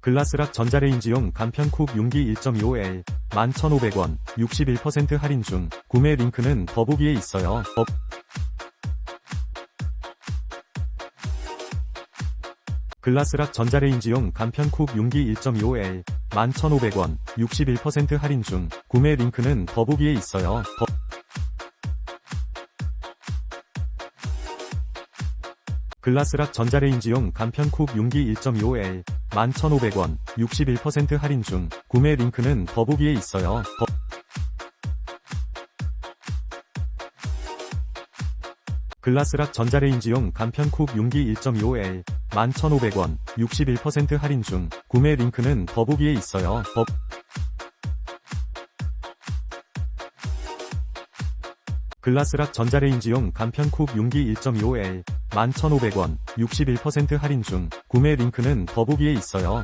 글라스락 전자레인지용 간편쿡 용기 1.25L 11,500원 61% 할인 중. 구매 링크는 더보기에 있어요. 글라스락 전자레인지용 간편쿡 용기 1.25L 11,500원 61% 할인 중. 구매 링크는 더보기에 있어요. 글라스락 전자레인지용 간편쿡 용기 1.25L 11,500원 61% 할인 중. 구매 링크는 더보기에 있어요. 글라스락 전자레인지용 간편쿡 용기 1.25L 11,500원 61% 할인 중. 구매 링크는 더보기에 있어요. 글라스락 전자레인지용 간편쿡 용기 1.25L 11,500원 61% 할인 중. 구매 링크는 더보기에 있어요.